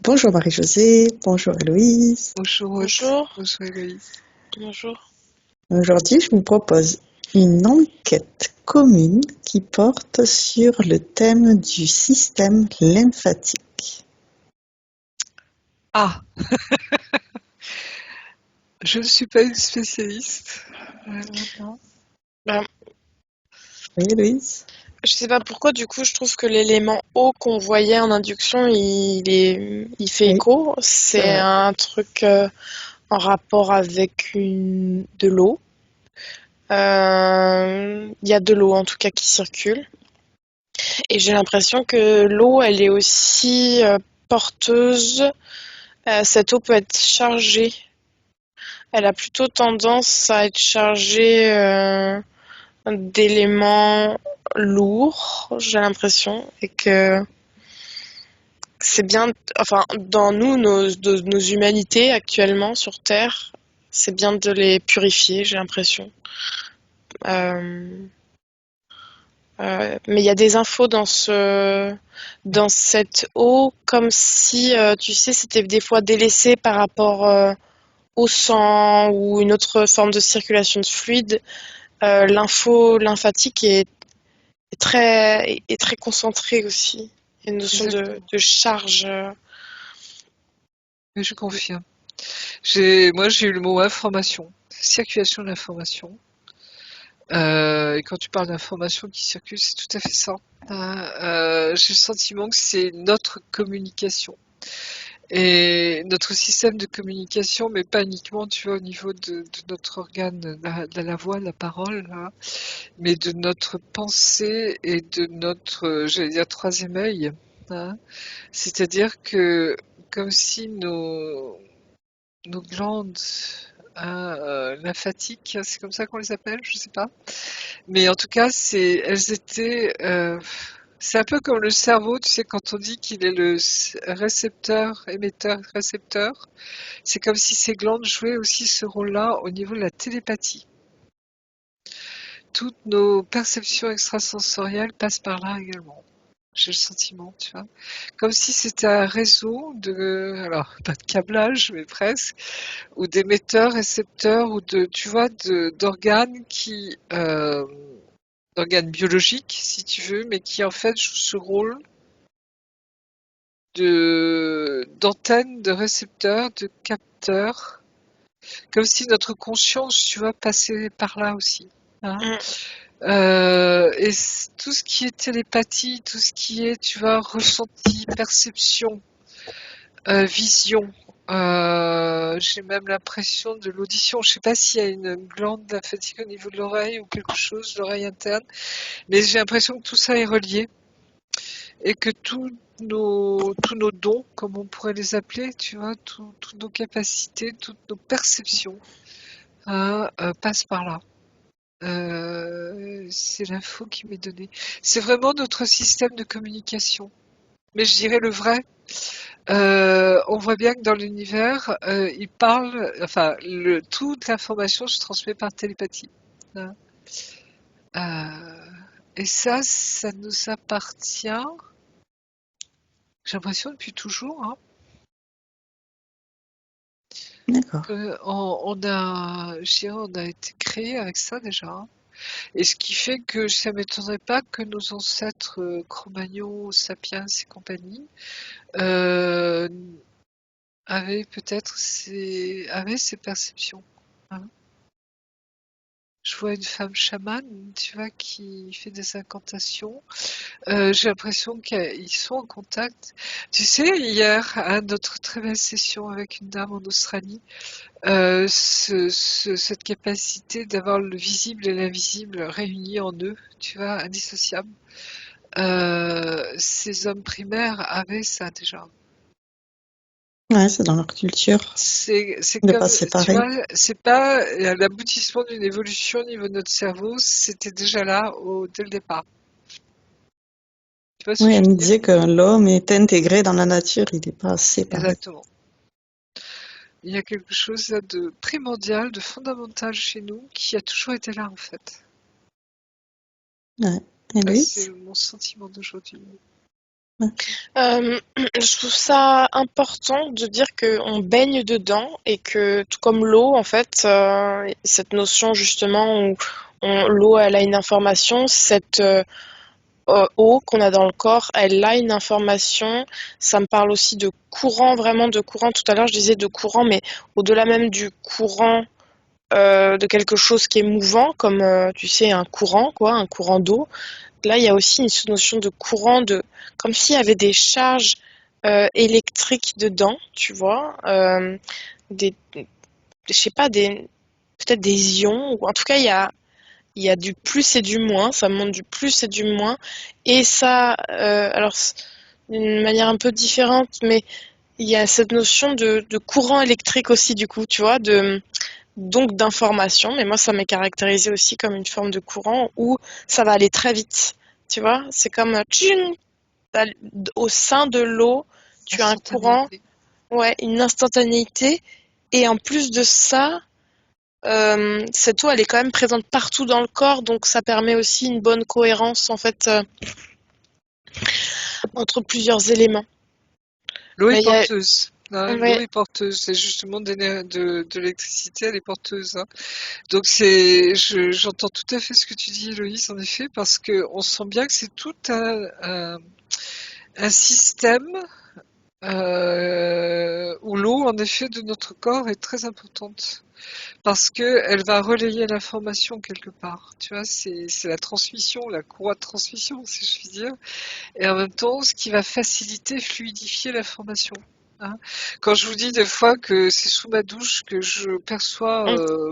Bonjour Marie-Josée, bonjour Héloïse. Bonjour Aude, Bonjour. bonjour Héloïse. Bonjour. Aujourd'hui, je vous propose une enquête commune qui porte sur le thème du système lymphatique. Ah, je ne suis pas une spécialiste. Non. Ben, Oui, Héloïse? je sais pas pourquoi, du coup, je trouve que l'élément eau qu'on voyait en induction, il fait Oui, écho. c'est C'est vrai. un truc en rapport avec de l'eau. Il y a de l'eau, en tout cas, qui circule. Et j'ai l'impression que l'eau, elle est aussi porteuse. Cette eau peut être chargée. Elle a plutôt tendance à être chargée d'éléments lourds, j'ai l'impression, et que c'est bien, enfin, dans nos humanités actuellement sur Terre, c'est bien de les purifier, j'ai l'impression. Euh, mais il y a des infos dans cette eau, comme si, tu sais, c'était des fois délaissé par rapport au sang ou une autre forme de circulation de fluide. L'info lymphatique est très concentrée aussi. Il y a une notion Exactement, de charge. mais je confirme. Moi, j'ai eu le mot information, circulation de l'information. Et quand tu parles d'information qui circule, c'est tout à fait ça. J'ai le sentiment que c'est notre communication. Et notre système de communication, mais pas uniquement, tu vois, au niveau de notre organe, la voix, la parole, là, mais de notre pensée et de notre, j'allais dire, troisième œil. Hein. C'est-à-dire que, comme si nos glandes lymphatiques, c'est comme ça qu'on les appelle, je sais pas. Mais en tout cas, elles étaient, c'est un peu comme le cerveau, tu sais, quand on dit qu'il est le récepteur, émetteur, récepteur, c'est comme si ces glandes jouaient aussi ce rôle-là au niveau de la télépathie. Toutes nos perceptions extrasensorielles passent par là également. J'ai le sentiment, tu vois. Comme si c'était un réseau alors, pas de câblage, mais presque, ou d'émetteurs, récepteurs, ou tu vois, d'organes d'organes biologiques, si tu veux, mais qui en fait jouent ce rôle d'antenne, de récepteur, de capteur, comme si notre conscience, tu vois, passait par là aussi. Hein. Mm. Et tout ce qui est télépathie, tout ce qui est, tu vois, ressenti, perception, vision. J'ai même l'impression de l'audition. Je sais pas s'il y a une glande lymphatique au niveau de l'oreille ou quelque chose, l'oreille interne, mais j'ai l'impression que tout ça est relié et que tous nos dons, comme on pourrait les appeler, tu vois, toutes nos capacités, toutes nos perceptions, hein, passent par là. C'est l'info qui m'est donnée. C'est vraiment notre système de communication. Mais je dirais le vrai. On voit bien que dans l'univers, il parle, enfin, toute l'information se transmet par télépathie. Hein. Et ça nous appartient, j'ai l'impression depuis toujours, hein, D'accord. je dirais, on a été créé avec ça déjà. Hein. Et ce qui fait que ça m'étonnerait pas que nos ancêtres Cro-Magnon, Sapiens et compagnie euh, avaient ces perceptions. Hein. Je vois une femme chamane, tu vois, qui fait des incantations. J'ai l'impression qu'ils sont en contact. Tu sais, hier, à notre très belle session avec une dame en Australie, cette capacité d'avoir le visible et l'invisible réunis en eux, tu vois, indissociables. Ces hommes primaires avaient ça déjà. Ouais, c'est dans leur culture C'est de comme, pas tu séparer. vois, c'est pas l'aboutissement d'une évolution au niveau de notre cerveau, c'était déjà là dès le départ. Tu vois ce que Oui, je elle veux me dire? disait que l'homme est intégré dans la nature, il n'est pas séparé. Exactement. Il y a quelque chose là de primordial, de fondamental chez nous, qui a toujours été là en fait. Ouais. C'est Héloïse? mon sentiment d'aujourd'hui. Je trouve ça important de dire qu'on baigne dedans et que, tout comme l'eau, en fait, cette notion justement où l'eau, elle a une information, cette eau qu'on a dans le corps, elle a une information. Ça me parle aussi de courant, vraiment de courant. Tout à l'heure, je disais de courant, mais au-delà même du courant, de quelque chose qui est mouvant, comme tu sais, un courant, quoi, un courant d'eau. Là, il y a aussi une notion de courant, comme s'il y avait des charges électriques dedans, tu vois, je sais pas, peut-être des ions, ou en tout cas, il y a du plus et du moins, ça montre du plus et du moins, et ça, alors, d'une manière un peu différente, mais il y a cette notion de courant électrique aussi, du coup, tu vois, donc d'information, mais moi ça m'est caractérisé aussi comme une forme de courant où ça va aller très vite. Tu vois, c'est comme tching, au sein de l'eau, tu as un courant, Instantanéité. ouais, une instantanéité, et en plus de ça, cette eau elle est quand même présente partout dans le corps, donc ça permet aussi une bonne cohérence en fait entre plusieurs éléments. L'eau est Mais il y a, porteuse. Hein, l'eau ouais, est porteuse. C'est justement de l'électricité, elle est porteuse. Hein. Donc j'entends tout à fait ce que tu dis, Héloïse, en effet, parce que on sent bien que c'est tout un système où l'eau, en effet, de notre corps est très importante. Parce que elle va relayer l'information quelque part. Tu vois, c'est la transmission, la courroie de transmission, si je puis dire. Et en même temps, ce qui va faciliter, fluidifier l'information. Hein. Quand je vous dis des fois que c'est sous ma douche que je perçois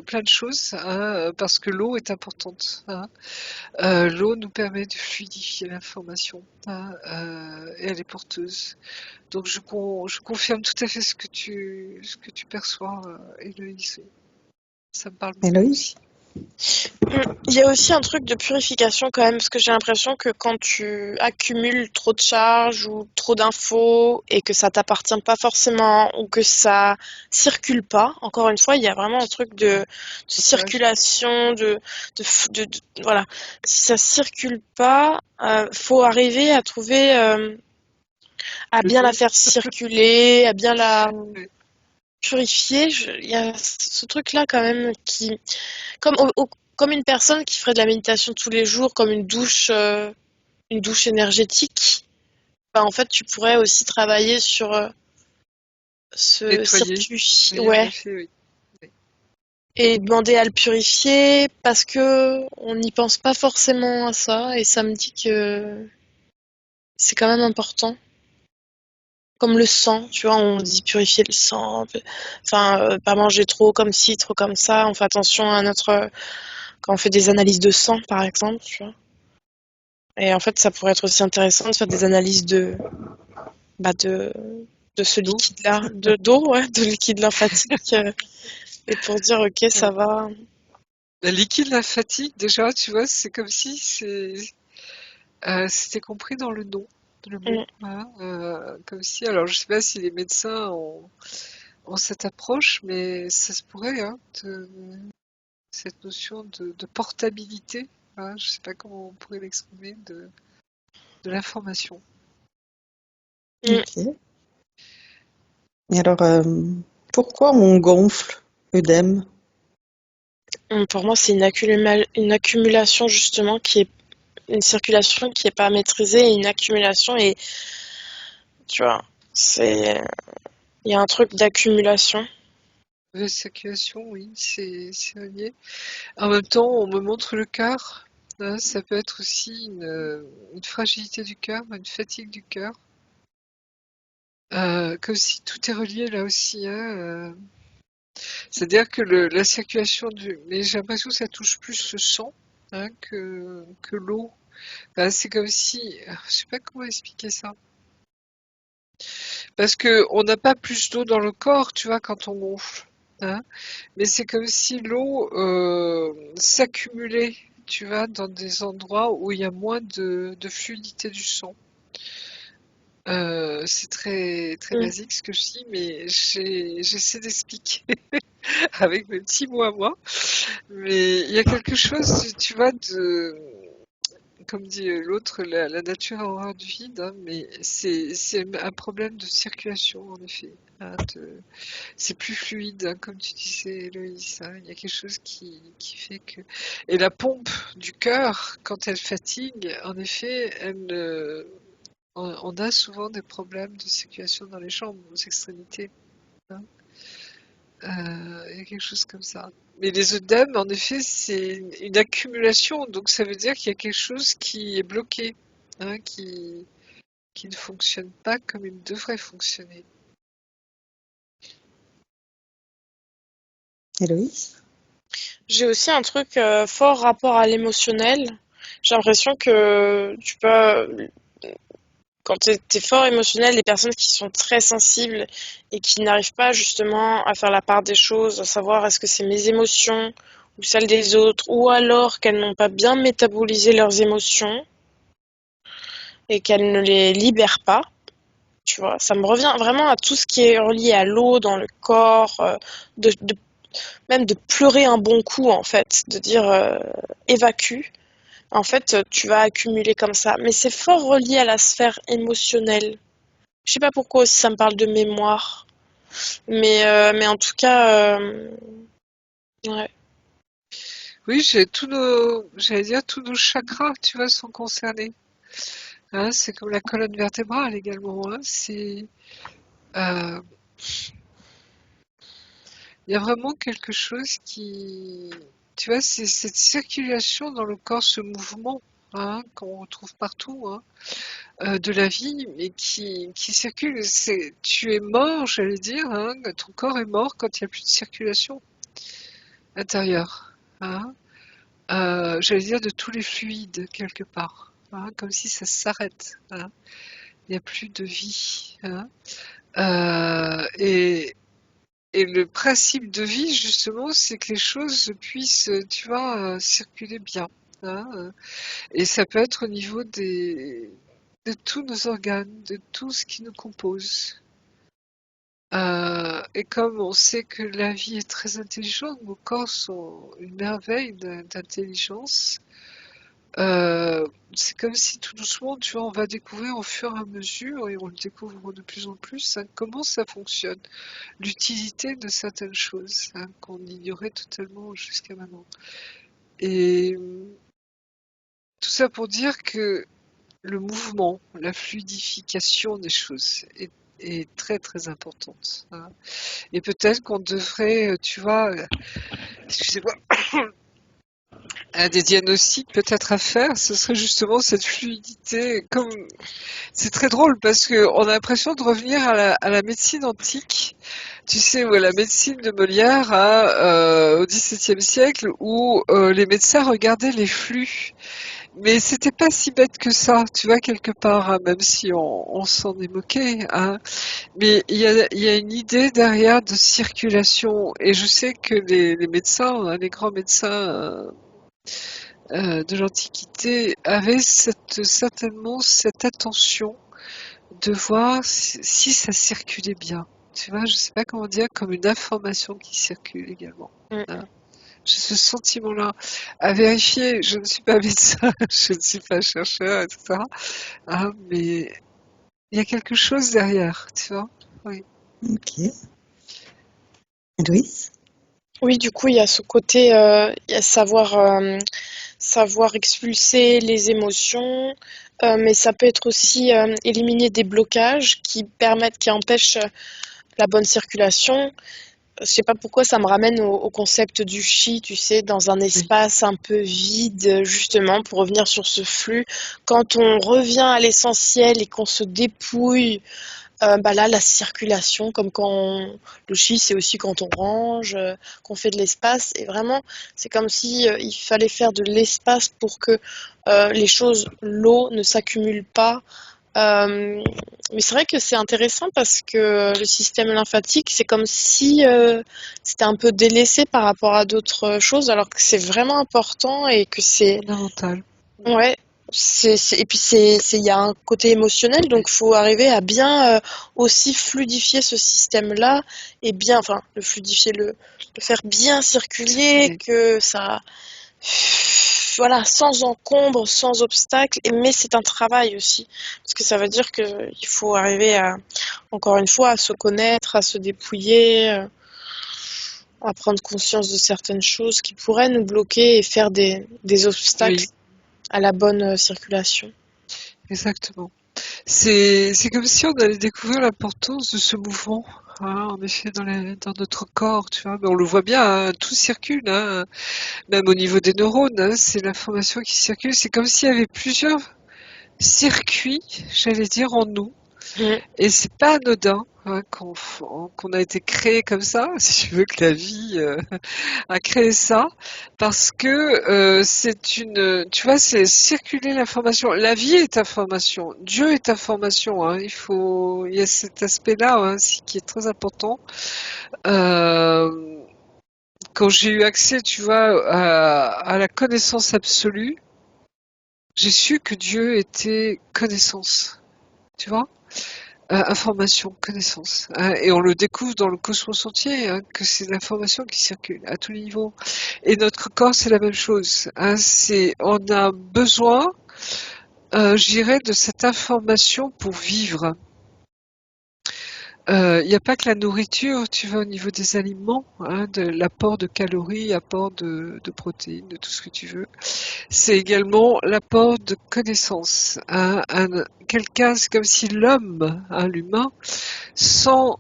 plein de choses, hein, parce que l'eau est importante. Hein. L'eau nous permet de fluidifier l'information, hein, et elle est porteuse. Donc je confirme tout à fait ce que tu perçois, Héloïse. Ça me parle beaucoup Héloïse? aussi. il y a aussi un truc de purification quand même, parce que j'ai l'impression que quand tu accumules trop de charges ou trop d'infos et que ça t'appartient pas forcément ou que ça circule pas, encore une fois, il y a vraiment un truc de Dosage. circulation, voilà. Si ça circule pas, faut arriver à trouver, à Le bien la dos. faire circuler, à bien la Ouais. purifier. Il y a ce truc-là quand même qui, comme, comme une personne qui ferait de la méditation tous les jours, comme une douche énergétique, bah, en fait, tu pourrais aussi travailler sur ce Nettoyer. circuit, Oui, en ouais, effet, oui. Oui. et demander à le purifier parce que on n'y pense pas forcément à ça, et ça me dit que c'est quand même important. Comme le sang, tu vois, on dit purifier le sang, enfin, pas manger trop comme ci, trop comme ça, on fait attention à notre, quand on fait des analyses de sang, par exemple, tu vois. Et en fait, ça pourrait être aussi intéressant de faire des analyses de ce D'eau. liquide-là, d'eau, ouais, de liquide lymphatique, et pour dire, ok, ça Ouais. va. La liquide lymphatique, déjà, tu vois, c'est comme si c'était compris dans le nom, le mot. Mm, Hein, comme si, alors je sais pas si les médecins ont cette approche, mais ça se pourrait, hein, cette notion de portabilité. Hein, je sais pas comment on pourrait l'exprimer, de l'information. mm. Ok. Et alors, pourquoi on gonfle œdème? Pour moi, c'est une accumulation, justement, qui est une circulation qui est pas maîtrisée, et une accumulation, et tu vois, il y a un truc d'accumulation. La circulation, oui, c'est relié. En même temps, on me montre le cœur. Hein, ça peut être aussi une fragilité du cœur, une fatigue du cœur. Comme si tout est relié là aussi. Hein, c'est-à-dire que la circulation mais j'ai l'impression que ça touche plus le sang, hein, que l'eau. Ben, c'est comme si, je sais pas comment expliquer ça. Parce que on n'a pas plus d'eau dans le corps, tu vois, quand on gonfle. Hein. Mais c'est comme si l'eau s'accumulait, tu vois, dans des endroits où il y a moins de fluidité du sang. C'est très très Mm. basique ce que je dis, mais j'essaie d'expliquer avec mes petits mots à moi. Mais il y a quelque chose, tu vois, comme dit l'autre, la nature a horreur du vide, hein, mais c'est un problème de circulation, en effet. Hein, c'est plus fluide, hein, comme tu disais, Héloïse. Hein, il y a quelque chose qui fait que... Et la pompe du cœur, quand elle fatigue, en effet, on a souvent des problèmes de circulation dans les jambes, aux extrémités. Hein. Il y a quelque chose comme ça. Mais les œdèmes, en effet, c'est une accumulation, donc ça veut dire qu'il y a quelque chose qui est bloqué, hein, qui ne fonctionne pas comme il devrait fonctionner. Héloïse? J'ai aussi un truc fort rapport à l'émotionnel. J'ai l'impression que tu peux, quand t'es fort émotionnel, les personnes qui sont très sensibles et qui n'arrivent pas justement à faire la part des choses, à savoir est-ce que c'est mes émotions ou celles des autres, ou alors qu'elles n'ont pas bien métabolisé leurs émotions et qu'elles ne les libèrent pas. Tu vois, ça me revient vraiment à tout ce qui est relié à l'eau dans le corps, même de pleurer un bon coup en fait, de dire évacue. En fait, tu vas accumuler comme ça. Mais c'est fort relié à la sphère émotionnelle. Je sais pas pourquoi aussi ça me parle de mémoire. Mais en tout cas, ouais. Oui, j'allais dire, tous nos chakras, tu vois, sont concernés. Hein, c'est comme la colonne vertébrale également. Hein, il y a vraiment quelque chose qui, tu vois, c'est cette circulation dans le corps, ce mouvement, hein, qu'on retrouve partout, hein, de la vie, mais qui circule. Tu es mort, j'allais dire, hein, ton corps est mort quand il n'y a plus de circulation intérieure. Hein, j'allais dire de tous les fluides quelque part, hein, comme si ça s'arrête. Hein, il n'y a plus de vie. Hein, et le principe de vie, justement, c'est que les choses puissent, tu vois, circuler bien. Hein, et ça peut être au niveau de tous nos organes, de tout ce qui nous compose. Et comme on sait que la vie est très intelligente, nos corps sont une merveille d'intelligence, c'est comme si tout doucement, tu vois, on va découvrir au fur et à mesure, et on le découvre de plus en plus, hein, comment ça fonctionne, l'utilité de certaines choses, hein, qu'on ignorait totalement jusqu'à maintenant. Et tout ça pour dire que le mouvement, la fluidification des choses est très très importante. Hein. Et peut-être qu'on devrait, tu vois, excusez-moi, un des diagnostics peut-être à faire, ce serait justement cette fluidité. Comme c'est très drôle parce que on a l'impression de revenir à la médecine antique. Tu sais, où la médecine de Molière au XVIIe siècle, où les médecins regardaient les flux. Mais c'était pas si bête que ça, tu vois, quelque part, hein, même si on s'en est moqué. Hein. Mais il y a une idée derrière de circulation. Et je sais que les médecins, hein, les grands médecins de l'Antiquité avaient certainement cette attention de voir si ça circulait bien. Tu vois, je sais pas comment dire, comme une information qui circule également. Hein. J'ai ce sentiment-là. À vérifier, je ne suis pas médecin, je ne suis pas chercheur, etc. Hein, mais il y a quelque chose derrière, tu vois. Oui. Ok. Héloïse? Oui, du coup, il y a ce côté, il y a savoir expulser les émotions, mais ça peut être aussi éliminer des blocages qui empêchent la bonne circulation. Je sais pas pourquoi ça me ramène au concept du chi, tu sais, dans un Oui. espace un peu vide, justement, pour revenir sur ce flux. Quand on revient à l'essentiel et qu'on se dépouille, bah là, la circulation, comme le chi, c'est aussi quand on range, qu'on fait de l'espace. Et vraiment, c'est comme si il fallait faire de l'espace pour que l'eau ne s'accumule pas. Mais c'est vrai que c'est intéressant parce que le système lymphatique, c'est comme si c'était un peu délaissé par rapport à d'autres choses, alors que c'est vraiment important et que c'est, Fondamental. ouais, et puis il y a un côté émotionnel, donc il faut arriver à bien aussi fluidifier ce système-là et bien, enfin, le fluidifier, le faire bien circuler, que ça voilà, sans encombre, sans obstacle, mais c'est un travail aussi. Parce que ça veut dire qu'il faut arriver à, encore une fois, à se connaître, à se dépouiller, à prendre conscience de certaines choses qui pourraient nous bloquer et faire des obstacles Oui, à la bonne circulation. exactement. C'est comme si on allait découvrir l'importance de ce mouvement, hein, en effet, dans notre corps, tu vois. Mais on le voit bien, hein, tout circule, hein, même au niveau des neurones, hein, c'est l'information qui circule. C'est comme s'il y avait plusieurs circuits, j'allais dire, en nous. Mm. Et c'est pas anodin, hein, qu'on a été créé comme ça, si tu veux que la vie a créé ça, parce que tu vois, c'est circuler l'information. La vie est information, Dieu est information. Hein, il y a cet aspect-là, hein, qui est très important. Euh, Quand j'ai eu accès, tu vois, à la connaissance absolue, j'ai su que Dieu était connaissance. Tu vois? Information, connaissance. Hein, et on le découvre dans le cosmos entier, hein, que c'est de l'information qui circule à tous les niveaux. Et notre corps, c'est la même chose. Hein, on a besoin, je dirais, de cette information pour vivre. Il n'y a pas que la nourriture, tu vois, au niveau des aliments, hein, de l'apport de calories, apport de protéines, de tout ce que tu veux. C'est également l'apport de connaissances. Hein, quelqu'un, c'est comme si l'homme, hein, l'humain, sans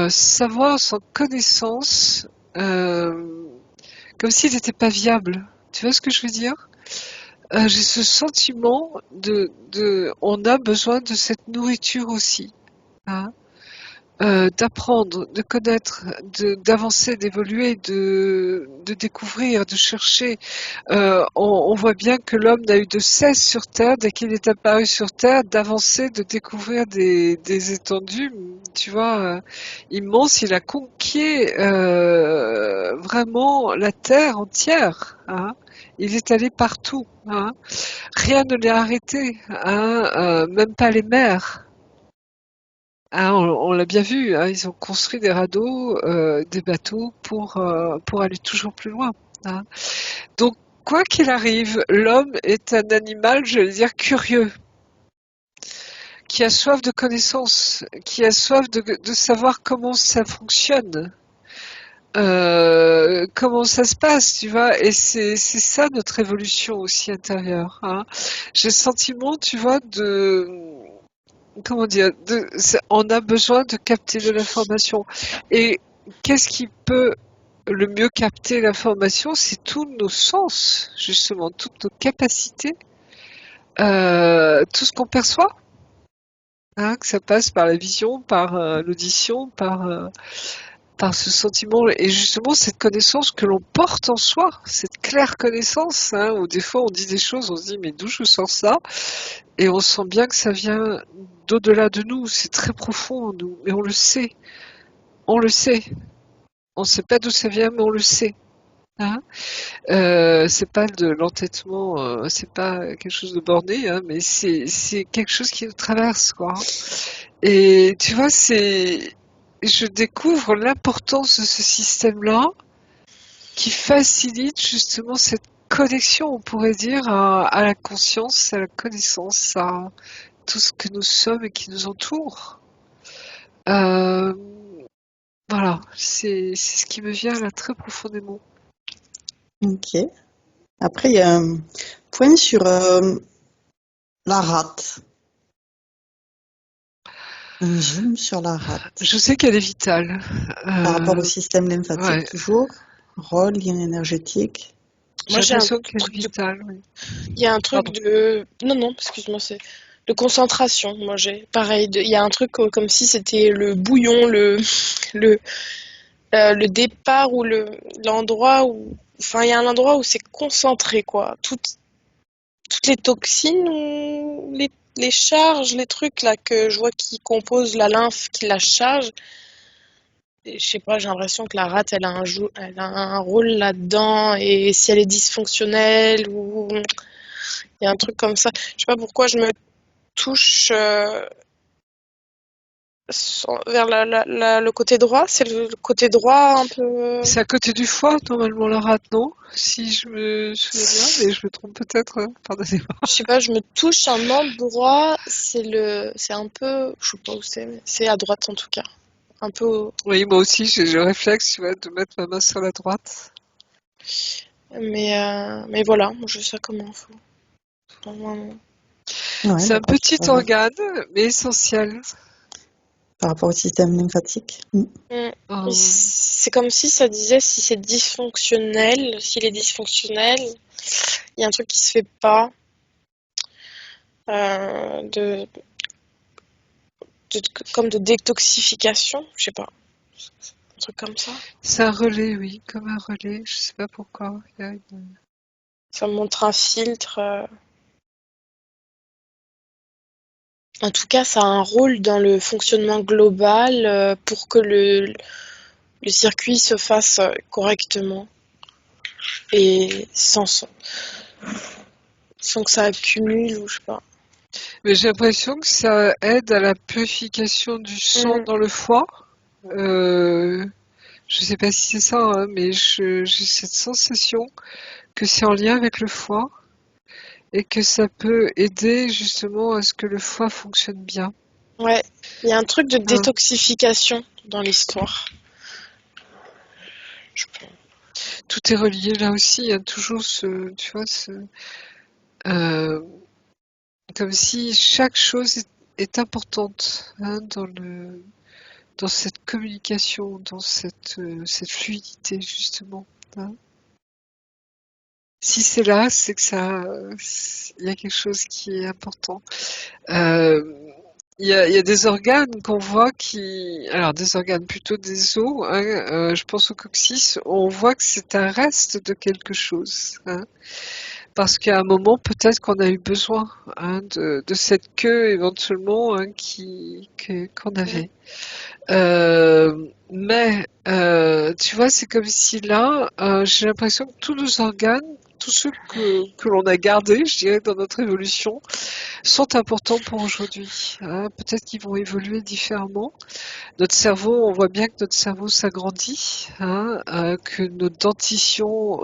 savoir, sans connaissance, comme s'il n'était pas viable. Tu vois ce que je veux dire? J'ai ce sentiment on a besoin de cette nourriture aussi, hein. D'apprendre, de connaître, d'avancer, d'évoluer, de découvrir, de chercher. On voit bien que l'homme n'a eu de cesse sur Terre, dès qu'il est apparu sur Terre, d'avancer, de découvrir des étendues, tu vois, immenses. Il a conquis vraiment la Terre entière. Hein. Il est allé partout. Hein. Rien ne l'a arrêté, hein, même pas les mers. Ah, on l'a bien vu, hein, ils ont construit des radeaux, des bateaux pour aller toujours plus loin. Hein. Donc, quoi qu'il arrive, l'homme est un animal, je vais dire, curieux, qui a soif de connaissances, qui a soif de savoir comment ça fonctionne, comment ça se passe, tu vois. Et c'est ça notre évolution aussi intérieure. Hein. J'ai le sentiment, tu vois, comment dire, on a besoin de capter de l'information. Et qu'est-ce qui peut le mieux capter l'information? C'est tous nos sens, justement, toutes nos capacités, tout ce qu'on perçoit. Hein, que ça passe par la vision, par l'audition, par ce sentiment et justement cette connaissance que l'on porte en soi, cette claire connaissance, hein, où des fois on dit des choses, on se dit mais d'où je sors ça? Et on sent bien que ça vient d'au-delà de nous, c'est très profond en nous, mais on le sait, on le sait. On ne sait pas d'où ça vient, mais on le sait. Hein. C'est pas de l'entêtement, c'est pas quelque chose de borné, hein, mais c'est quelque chose qui nous traverse, quoi. Et tu vois, je découvre l'importance de ce système-là qui facilite justement cette connexion, on pourrait dire, à la conscience, à la connaissance, à tout ce que nous sommes et qui nous entoure. Euh, voilà, c'est ce qui me vient là très profondément. Ok. Après, il y a un point sur la rate. Un zoom sur la rate. Je sais qu'elle est vitale. Par rapport au système lymphatique, Ouais, toujours. Rôle, lien énergétique. j'ai Moi, j'ai un l'impression qu'elle est truc de... vitale. Oui. Il y a un truc Pardon. de... Non, non, excuse-moi, c'est de concentration. Moi, j'ai pareil. Il y a un truc comme si c'était le bouillon, le, le départ ou l'endroit où... Enfin, il y a un endroit où c'est concentré, quoi. Toutes les toxines, ou les charges, les trucs là que je vois qui composent la lymphe, qui la charge. Et je sais pas, j'ai l'impression que la rate, elle a un rôle là-dedans. Et si elle est dysfonctionnelle ou il y a un truc comme ça. Je sais pas pourquoi je me touche vers le côté droit, c'est le côté droit un peu. C'est à côté du foie, normalement, la rate, non? Si je me souviens bien, mais je me trompe peut-être, pardonnez-moi. Je sais pas, je me touche un endroit, c'est un peu, je sais pas où c'est, mais c'est à droite en tout cas. Un peu, Oui, moi aussi, j'ai le réflexe, tu vois, de mettre ma main sur la droite. mais voilà, moi je sais comment faut. Normalement. Ouais, C'est un d'accord, petit organe, mais essentiel. par rapport au système lymphatique. C'est comme si ça disait si c'est dysfonctionnel, s'il est dysfonctionnel, il y a un truc qui se fait pas. De, comme de détoxification, je sais pas, un truc comme ça. C'est un relais, oui, comme un relais. Je sais pas pourquoi. Ça montre un filtre. En tout cas, ça a un rôle dans le fonctionnement global pour que le circuit se fasse correctement et sans que ça accumule ou je sais pas. Mais j'ai l'impression que ça aide à la purification du sang dans le foie. Je sais pas si c'est ça, hein, mais j'ai cette sensation que c'est en lien avec le foie et que ça peut aider justement à ce que le foie fonctionne bien. Ouais, il y a un truc de Hein. détoxification dans l'histoire. Je pense. Tout est relié là aussi, il y a toujours tu vois, euh, comme si chaque chose est importante, hein, dans cette communication, dans cette fluidité justement. Hein. Si c'est là, c'est que il y a quelque chose qui est important. Euh, il y a des organes qu'on voit alors des organes plutôt des os, hein, je pense au coccyx, on voit que c'est un reste de quelque chose. Hein. Parce qu'à un moment, peut-être qu'on a eu besoin, hein, de cette queue éventuellement, hein, qu'on avait. Mais tu vois, c'est comme si là, j'ai l'impression que tous nos organes, tous ceux que l'on a gardés, je dirais, dans notre évolution, sont importants pour aujourd'hui. Hein. Peut-être qu'ils vont évoluer différemment. Notre cerveau, on voit bien que notre cerveau s'agrandit, hein, que notre dentition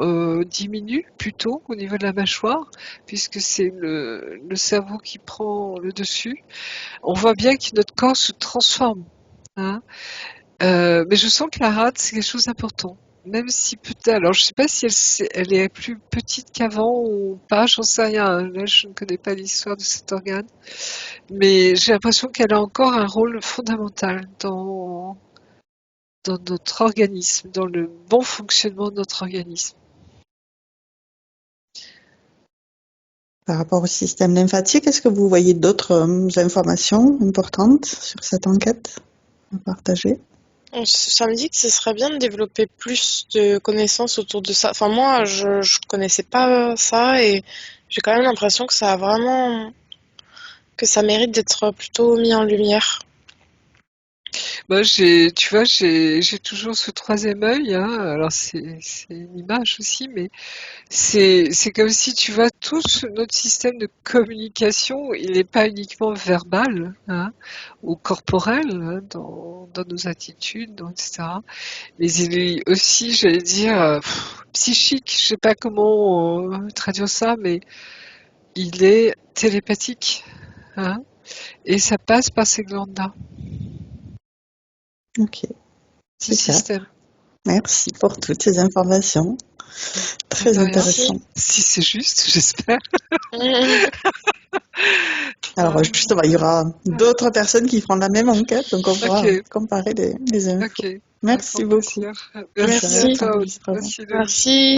diminue plutôt au niveau de la mâchoire, puisque c'est le cerveau qui prend le dessus. On voit bien que notre corps se transforme. Hein. Mais je sens que la rate, c'est quelque chose d'important. Même si peut-être, alors je sais pas si elle est plus petite qu'avant ou pas, j'en sais rien. Hein. Là, je ne connais pas l'histoire de cet organe, mais j'ai l'impression qu'elle a encore un rôle fondamental dans notre organisme, dans le bon fonctionnement de notre organisme. Par rapport au système lymphatique, est-ce que vous voyez d'autres informations importantes sur cette enquête à partager? Ça me dit que ce serait bien de développer plus de connaissances autour de ça. Enfin, moi, je connaissais pas ça et j'ai quand même l'impression que que ça mérite d'être plutôt mis en lumière. Moi, tu vois, j'ai toujours ce troisième œil. Hein. Alors, c'est une image aussi, mais c'est comme si, tu vois, notre système de communication, il n'est pas uniquement verbal, hein, ou corporel, hein, dans nos attitudes, etc. Mais il est aussi, j'allais dire, psychique. Je sais pas comment traduire ça, mais il est télépathique. Hein, et ça passe par ces glandes-là. Ok, Ce super. système. Merci pour toutes ces informations. Très intéressant. Si c'est juste, j'espère. Alors justement, il y aura d'autres personnes qui feront la même enquête, donc on pourra comparer les infos. Okay. Merci beaucoup. Merci à toi. Merci. Merci. Merci.